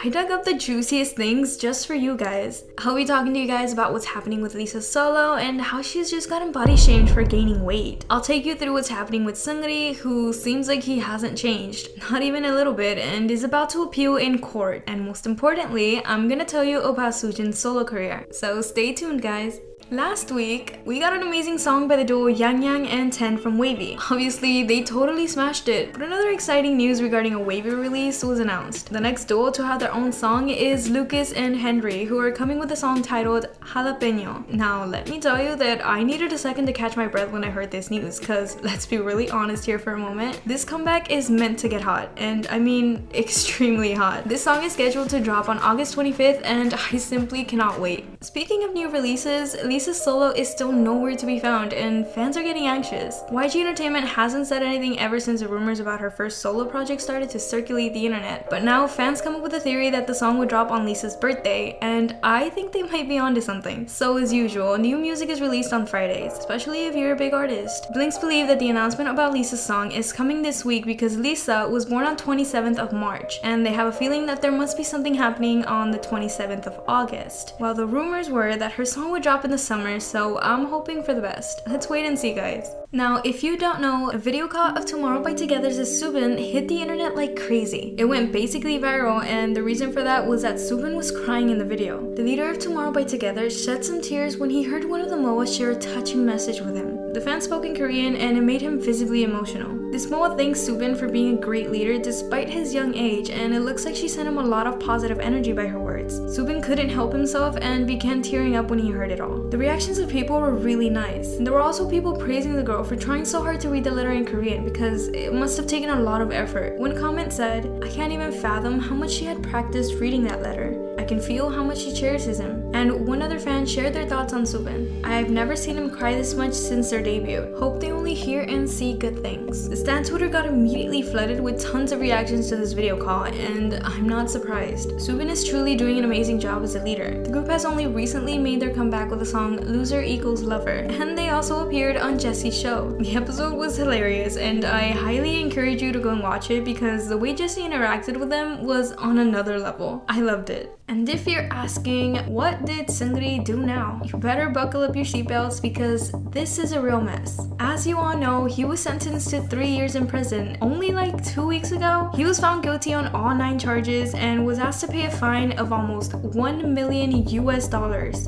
I dug up the juiciest things just for you guys. I'll be talking to you guys about what's happening with Lisa's solo and how she's just gotten body shamed for gaining weight. I'll take you through what's happening with Seungri, who seems like he hasn't changed, not even a little bit, and is about to appeal in court. And most importantly, I'm gonna tell you about Soojin's solo career. So stay tuned, guys. Last week, we got an amazing song by the duo Yang Yang and 10 from WayV. Obviously, they totally smashed it, but another exciting news regarding a WayV release was announced. The next duo to have their own song is Lucas and Henry, who are coming with a song titled Jalapeno. Now, let me tell you that I needed a second to catch my breath when I heard this news, cause let's be really honest here for a moment. This comeback is meant to get hot, and I mean extremely hot. This song is scheduled to drop on August 25th, and I simply cannot wait. Speaking of new releases, Lisa's solo is still nowhere to be found, and fans are getting anxious. YG Entertainment hasn't said anything ever since the rumors about her first solo project started to circulate the internet, but now fans come up with a theory that the song would drop on Lisa's birthday, and I think they might be onto something. So as usual, new music is released on Fridays, especially if you're a big artist. Blinks believe that the announcement about Lisa's song is coming this week because Lisa was born on 27th of March, and they have a feeling that there must be something happening on the 27th of August. While the rumors were that her song would drop in the summer, so I'm hoping for the best. Let's wait and see, guys. Now, if you don't know, a video call of Tomorrow by Together's Soobin hit the internet like crazy. It went basically viral, and the reason for that was that Soobin was crying in the video. The leader of Tomorrow by Together shed some tears when he heard one of the MOA share a touching message with him. The fan spoke in Korean, and it made him visibly emotional. This MOA thanks Soobin for being a great leader despite his young age, and it looks like she sent him a lot of positive energy by her words. Soobin couldn't help himself and began tearing up when he heard it all. The reactions of people were really nice, and there were also people praising the girl for trying so hard to read the letter in Korean because it must have taken a lot of effort. One comment said, "I can't even fathom how much she had practiced reading that letter. I can feel how much she cherishes him." And one other fan shared their thoughts on Soobin. "I have never seen him cry this much since their debut. Hope they only hear and see good things." The stan Twitter got immediately flooded with tons of reactions to this video call, and I'm not surprised. Soobin is truly doing an amazing job as a leader. The group has only recently made their comeback with the song Loser Equals Lover, and they also appeared on Jesse's show. The episode was hilarious, and I highly encourage you to go and watch it because the way Jesse interacted with them was on another level. I loved it. And if you're asking, what did Seungri do now? You better buckle up your seatbelts because this is a real mess. As you all know, he was sentenced to 3 years in prison only like 2 weeks ago. He was found guilty on all 9 charges and was asked to pay a fine of almost $1 million US.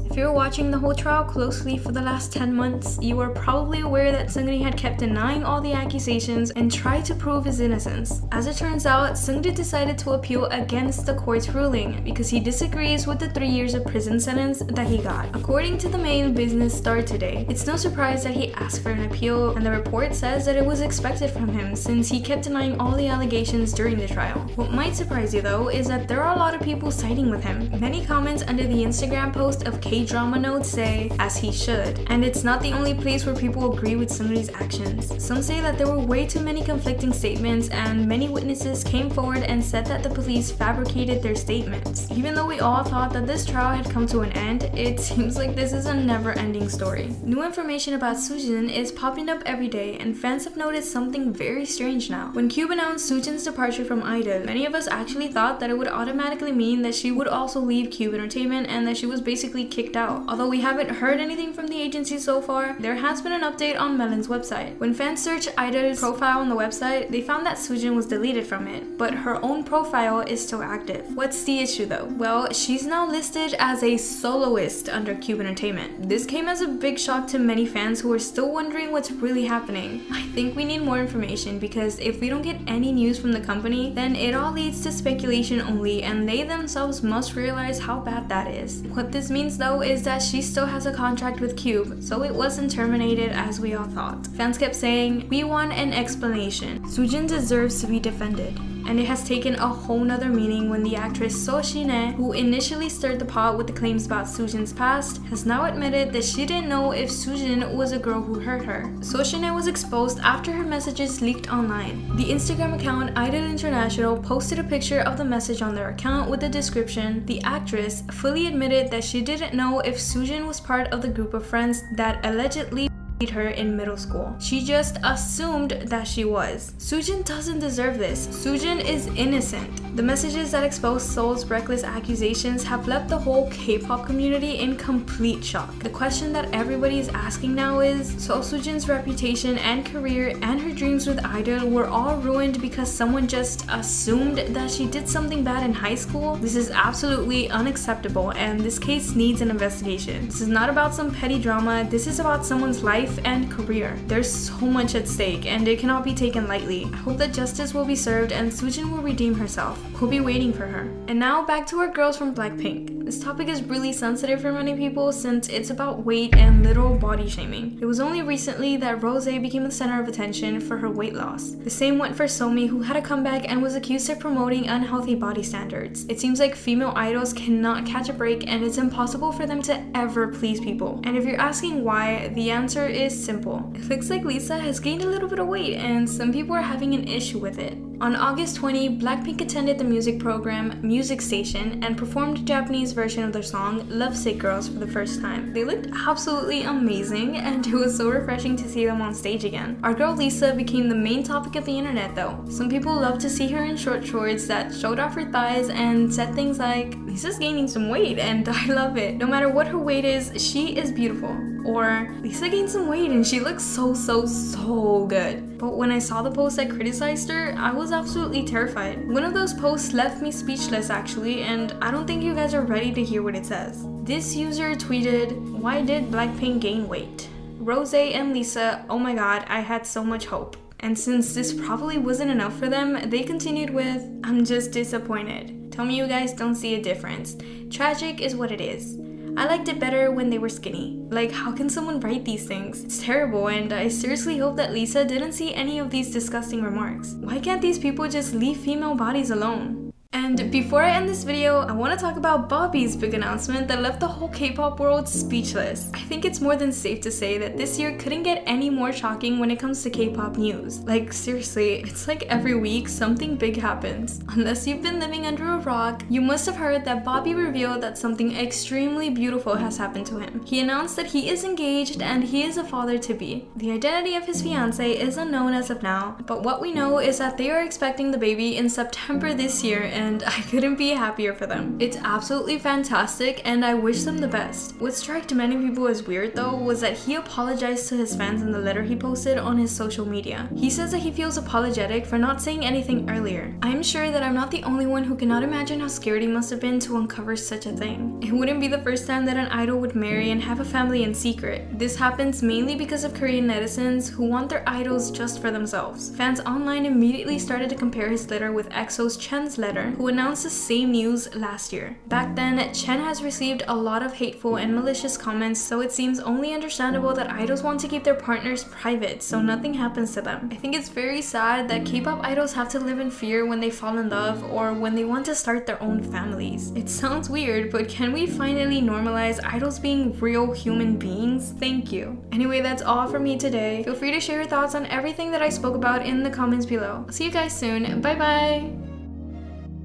If you're watching the whole trial closely for the last 10 months, you are probably aware that Seungri had kept denying all the accusations and tried to prove his innocence. As it turns out, Seungri decided to appeal against the court's ruling because he disagrees with the 3 years of prison sentence that he got. According to the main Business Star today, it's no surprise that he asked for an appeal, and the report says that it was expected from him since he kept denying all the allegations during the trial. What might surprise you though is that there are a lot of people siding with him. Many comments under the Instagram post of K-Drama Notes say, "as he should," and it's not the only place where people agree with Seungri's actions. Some say that there were way too many conflicting statements, and many witnesses came forward and said that the police fabricated their statements. Even though we all thought that this trial had come to an end, it seems like this is a never-ending story. New information about Soojin is popping up every day, and fans have noticed something very strange now. When Cube announced Soojin's departure from Idol, many of us actually thought that it would automatically mean that she would also leave Cube Entertainment and that she was basically kicked out. Although we haven't heard anything from the agency so far, there has been an update on Melon's website. When fans searched Idol's profile on the website, they found that Soojin was deleted from it, but her own profile is still active. What's the issue though? Well, she's now listed as a soloist under Cube Entertainment. This came as a big shock to many fans who are still wondering what's really happening. I think we need more information because if we don't get any news from the company, then it all leads to speculation only, and they themselves must realize how bad that is. What this means though is that she still has a contract with Cube, so it wasn't terminated as we all thought. Fans kept saying, "We want an explanation. Soojin deserves to be defended." And it has taken a whole nother meaning when the actress Soojin, who initially stirred the pot with the claims about Soojin's past, has now admitted that she didn't know if Soojin was a girl who hurt her. Soojin was exposed after her messages leaked online. The Instagram account Idol International posted a picture of the message on their account with the description, "The actress fully admitted that she didn't know if Soojin was part of the group of friends that allegedly her in middle school. She just assumed that she was. Soojin doesn't deserve this. Soojin is innocent. The messages that expose Seoul's reckless accusations have left the whole K-pop community in complete shock. The question that everybody is asking now is, so Soojin's reputation and career and her dreams with idol were all ruined because someone just assumed that she did something bad in high school? This is absolutely unacceptable, and this case needs an investigation. This is not about some petty drama. This is about someone's life and career. There's so much at stake, and it cannot be taken lightly. I hope that justice will be served and Soojin will redeem herself. We'll be waiting for her. And now back to our girls from Blackpink. This topic is really sensitive for many people since it's about weight and literal body shaming. It was only recently that Rose became the center of attention for her weight loss. The same went for Somi, who had a comeback and was accused of promoting unhealthy body standards. It seems like female idols cannot catch a break, and it's impossible for them to ever please people. And if you're asking why, the answer is simple. It looks like Lisa has gained a little bit of weight, and some people are having an issue with it. On August 20, Blackpink attended the music program Music Station and performed a Japanese version of their song Lovesick Girls for the first time. They looked absolutely amazing, and it was so refreshing to see them on stage again. Our girl Lisa became the main topic of the internet though. Some people love to see her in short shorts that showed off her thighs and said things like, "Lisa's gaining some weight," and I love it. No matter what her weight is, she is beautiful. Or, "Lisa gained some weight and she looks so good." But when I saw the post that criticized her, I was absolutely terrified. One of those posts left me speechless actually, and I don't think you guys are ready to hear what it says. This user tweeted, "Why did Blackpink gain weight? Rose and Lisa, oh my god, I had so much hope." And since this probably wasn't enough for them, they continued with, "I'm just disappointed. Tell me you guys don't see a difference. Tragic is what it is. I liked it better when they were skinny." Like, how can someone write these things? It's terrible, and I seriously hope that Lisa didn't see any of these disgusting remarks. Why can't these people just leave female bodies alone? And before I end this video, I want to talk about Bobby's big announcement that left the whole K-pop world speechless. I think it's more than safe to say that this year couldn't get any more shocking when it comes to K-pop news. Like, seriously, it's like every week something big happens. Unless you've been living under a rock, you must have heard that Bobby revealed that something extremely beautiful has happened to him. He announced that he is engaged and he is a father-to-be. The identity of his fiancée is unknown as of now, but what we know is that they are expecting the baby in September this year, and I couldn't be happier for them. It's absolutely fantastic, and I wish them the best. What struck many people as weird though was that he apologized to his fans in the letter he posted on his social media. He says that he feels apologetic for not saying anything earlier. I'm sure that I'm not the only one who cannot imagine how scared he must have been to uncover such a thing. It wouldn't be the first time that an idol would marry and have a family in secret. This happens mainly because of Korean netizens who want their idols just for themselves. Fans online immediately started to compare his letter with EXO's Chen's letter, who announced the same news last year. Back then, Chen has received a lot of hateful and malicious comments, so it seems only understandable that idols want to keep their partners private so nothing happens to them. I think it's very sad that K-pop idols have to live in fear when they fall in love or when they want to start their own families. It sounds weird, but can we finally normalize idols being real human beings? Thank you. Anyway, that's all from me today. Feel free to share your thoughts on everything that I spoke about in the comments below. See you guys soon. Bye bye!